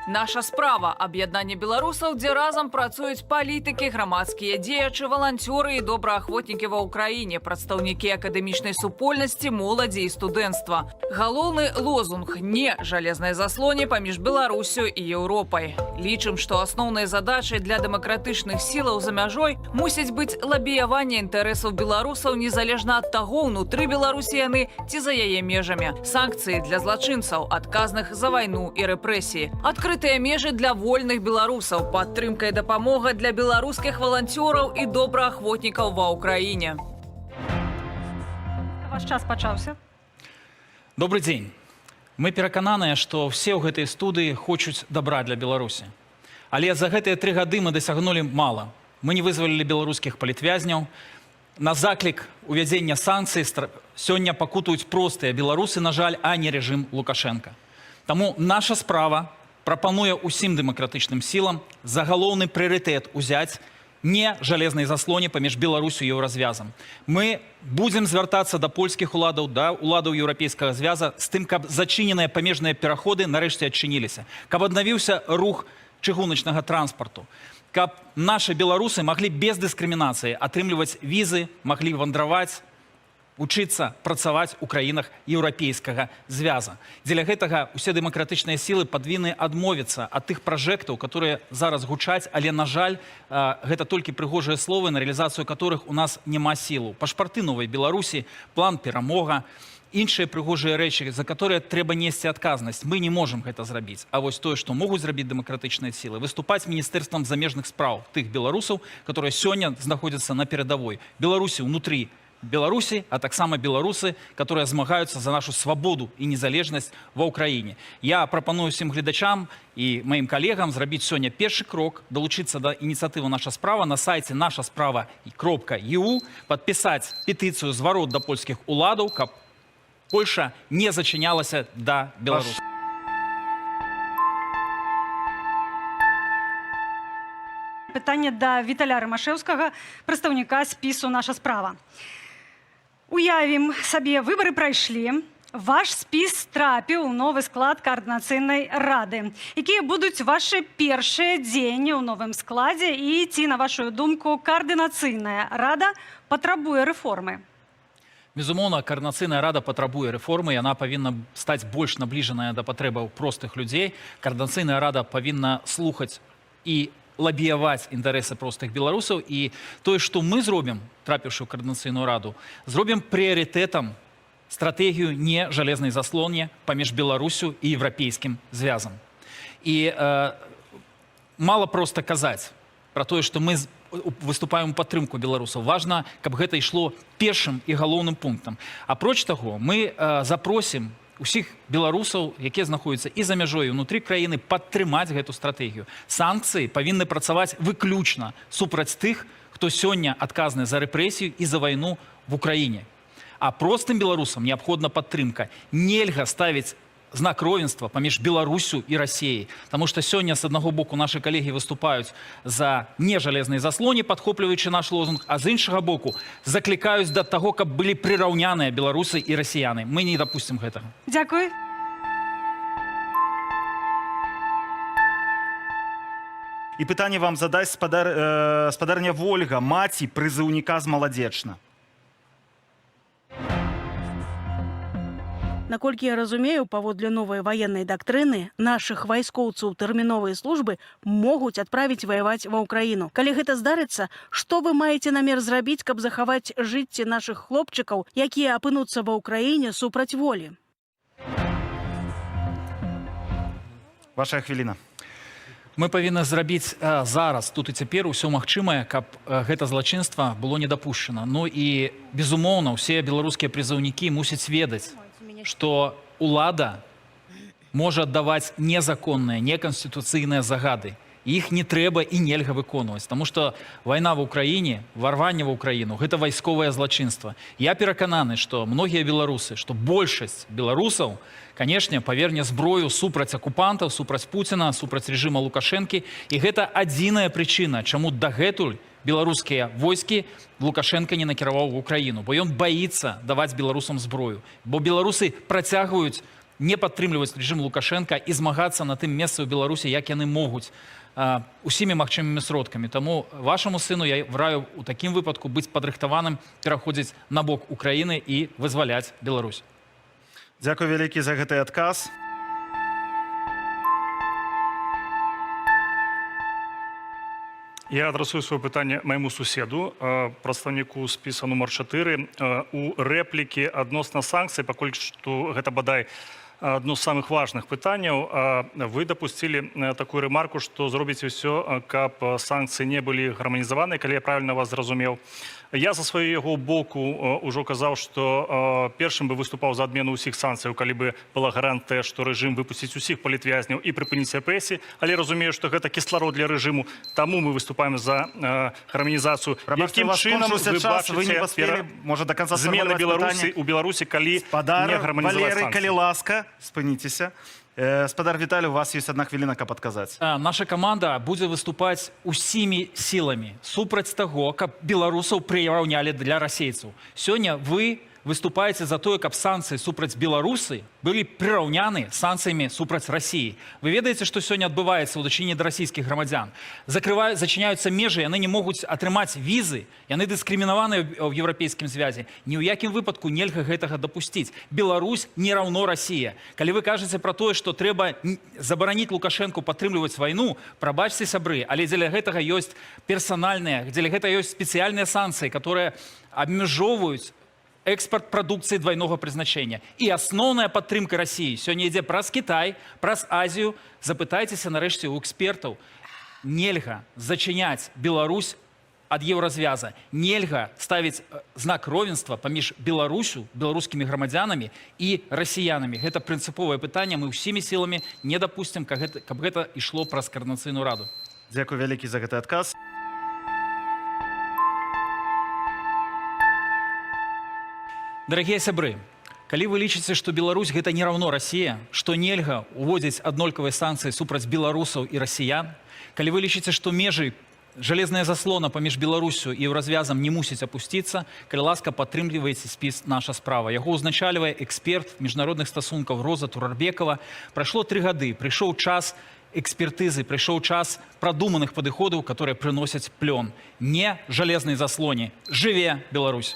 Наша справа – аб'яднанне беларусаў, дзе разам працуюць палітыкі, грамадскія дзеячы, валанцёры і добраахвотнікі ва ўкраіне, прадстаўнікі акадэмічнай супольнасці, моладзі і студэнцтва. Галоўны лозунг – не жалезнай заслоне паміж Беларусю і Еўропай. Лічым, што асноўнай задачай для дэмакратычных сілаў за мяжой мусіць быць лабіяванне інтарэсаў беларусаў незалежна ад таго, унутры Беларусі яны ці за яе межамі. Санкцыі для злачынцаў, адказных за вайну і рэпрэсіі. Адкрытыя межы для вольных беларусаў, падтрымка і дапамога для беларускіх валанцёраў і добраахвотнікаў ва ўкраіне. Ваш час пачаўся. Добрый дзень. Мы перакананыя, што ўсе ў гэтай студыі хочуць добра для Беларусі. Але за гэтыя 3 гады мы дасягнулі мала. Мы не вызвалілі беларускіх палітвязняў. На заклік увядзення санкцый сёння пакутуюць простыя беларусы, на жаль, а не рэжым Лукашенка. Таму наша справа прапануе ўсім дэмакратычным сілам за галоўны прыярытэт узяць не жалезнай заслоне паміж Беларусю і Еўразвязам. Мы будзем звяртацца да польскіх уладаў, да уладаў Еўрапейскага звяза з тым, каб зачыненыя памежныя пераходы нарэшце адчыніліся, каб аднавіўся рух чыгуначнага транспарту, каб нашы беларусы маглі без дыскрымінацыі атрымліваць візы, маглі вандраваць, учыцца працаваць у краінах Еўрапейскага звяза. Дзеля гэтага усе дэмакратычныя сілы павінны адмовіцца ад тых пражэктаў, которые зараз гучаць, але, на жаль, гэта толькі прыгожыя словы, на рэалізацыю которых у нас няма сілу. Пашпарты новай Беларусі, план перамога, іншыя прыгожыя рэчы, за которые трэба несці адказнасць. Мы не можам гэта зрабіць. А вось тое, што могуць зрабіць дэмакратычныя сілы, выступаць міністэрствам замежных спраў тых беларусаў, которые сёння знаходзяцца на перадавой. Беларусі ўнутры Беларусі, а таксама беларусы, которые змагаюцца за нашу свабоду і незалежнасць ва ўкраіне. Я прапаную усім гледачам і маім калегам зрабіць сёння першы крок, далучыцца да ініцыятывы «Наша справа» на сайце нашасправа.eu, падпісаць петыцыю зварот да польскіх уладаў, каб Польша не зачынялася да Беларусі. Пытанне да Віталя Рымашэўскага, прадстаўніка спісу «Наша справа». Уявім сабе, выбары прайшлі, ваш спіс трапіў у новы склад каардынацыйнай рады. Якія будуць вашы першыя дзеянні ў новым складзе і ці, на вашу думку, каардынацыйная рада патрабуе рэформы? Безумоўна, каардынацыйная рада патрабуе рэформы, яна павінна стаць больш набліжаная да патрэбаў простых людзей. Каардынацыйная рада павінна слухаць і лабіяваць інтарэсы простых беларусаў, і тое, што мы зробім, трапіўшы ў каардынацыйную раду, зробім прыярытэтам стратэгію не жалезнай заслоне паміж Беларусю і Еўрапейскім звязам. І мала проста казаць пра тое, што мы выступаем у падтрымку беларусаў. Важна, каб гэта ішло першым і галоўным пунктам. Апроч таго, мы запросім усіх беларусаў, якія знаходзяцца і за мяжой, і ўнутры краіны, падтрымаць гэту стратэгію. Санкцыі павінны працаваць выключна супраць тых, хто сёння адказны за рэпрэсію і за вайну в Украіне. А простым беларусам неабходна падтрымка. Нельга ставіць знак роўенства паміж Беларусю і Расіяй. Таму што сёння з аднаго боку нашы калегі выступаюць за не жалезнай заслоне, падхопліваючы наш лозунг, а з іншага боку заклікаюць да таго, каб былі прыраўняныя беларусы і расіяны. Мы не дапусцім гэтага. Дзякуй. І пытанне вам задасць спадарня Вольга, маці прызыўніка з Маладзечна. Наколькі я разумею, паводле новай ваеннай дактрыны, нашых вайскоўцаў тэрміновай службы могуць адправіць ваяваць ва ўкраіну. Калі гэта здарыцца, што вы маеце намер зрабіць, каб захаваць жыцці нашых хлопчыкаў, якія апынуцца ва ўкраіне супраць волі? Ваша хвіліна. Мы павінны зрабіць зараз, тут і цяпер, усё магчымае, каб гэта злачынства было не дапушчана. Ну і, безумоўна, усе беларускія прызыўнікі мусяць ведаць, што улада можа аддаваць незаконныя, неканстытуцыйныя загады. Іх не трэба і нельга выконваць, таму што вайна ва ўкраіне, варванне ва ўкраіну – гэта вайсковае злачынства. Я перакананы, што многія беларусы, што большасць беларусаў, канешне, паверне зброю супраць акупантаў, супраць Пуціна, супраць рэжыма Лукашэнкі, і гэта адзіная прычына, чаму дагэтуль беларускія войскі Лукашенко не накіраваў в Украіну, бо ён баіцца даваць беларусам зброю. Бо беларусы працягваюць не падтрымліваць рэжым Лукашенко і змагацца на тым месцы ў Беларусі, як яны могуць, усімі магчымымі сродкамі. Таму вашаму сыну я раю у такім выпадку быць падрыхтаваным, пераходзіць на бок Украіны і вызваляць Беларусь. Дзякуй вялікі за гэты адказ. Я адрасую свое пытанне майму суседу, прадстаўніку спіса нумар 4. У рэплікі адносна санкцый, пакуль што гэта бадай одно з самых важных пытанняў, вы дапусцілі такую рэмарку, што зробіце ўсё, каб санкцыі не былі гарманізаваныя, калі я правільна вас зразумеў. Я за свайго боку ўжо казаў, што першым бы выступаў за адмену ўсіх санкцыяў, калі бы была гарантыя, што рэжым выпусціць усіх палітвязняў і прыпыніць рэпрэсіі, але разумею, што гэта кісларод для рэжыму, таму мы выступаем за гарманізацыю. Якім чынам вы бачыце змены Беларусі у Беларусі, калі не гарманізаваць санкцыі? Калі ласка, спыніцеся. Спадар Віталій, у вас есть 1 хвіліна, каб адказаць. Наша каманда будзе выступаць усімі сіламі супраць таго, каб беларусаў прыраўнялі для расейцаў. Сёння вы выступаеце за тое, каб санкцыі супраць Беларусы былі прыраўняны санкцыямі супраць Расіі. Вы ведаеце, што сёння адбываецца ў дачыненні да расійскіх грамадзян? Зачыняюцца межы, яны не могуць атрымаць візы, яны дыскрымінаваныя ў еўрапейскім звязе. Ні ў якім выпадку нельга гэтага дапусціць. Беларусь не раўно Расія. Калі вы кажаце пра тое, што трэба забараніць Лукашэнку падтрымліваць вайну, прабачце, сябры, але дзеля гэтага ёсць персанальныя, дзеля гэта ёсць спецыяльныя санкцыі, которые абмяжоўваюць экспорт прадукцыі двайнога прызначэння. І асноўная падтрымка Расіі сёння ідзе праз Кітай, праз Азію. Запытайцеся нарэшце ў экспертаў. Нельга зачыняць Беларусь ад еўразвяза. Нельга ставіць знак роўенства паміж Беларусю, беларускімі грамадзянамі і расіянамі. Гэта прынцыповае пытанне. Мы ўсімі сіламі не дапусцім, каб гэта ішло праз Каардынацыйную раду. Дзякуй вялікі за гэты адказ. Дарагія сябры, калі вы лічыце, што Беларусь гэта не раўно Расія, што нельга уводзіць аднолькавыя санкцыі супраць беларусаў і расіян, калі вы лічыце, што межы, жалезная заслона паміж Беларусю і еўразвязам не мусіць апусціцца, калі ласка, падтрымліваеце спіс «Наша справа». Яго ўзначальвае эксперт міжнародных стасункаў Роза Турарбекова. Прайшло 3 гады, прыйшоў час экспертызы, прыйшоў час прадуманых падыходаў, которые прыносяць плён. Не жалезнай заслоне. Жыве Беларусь!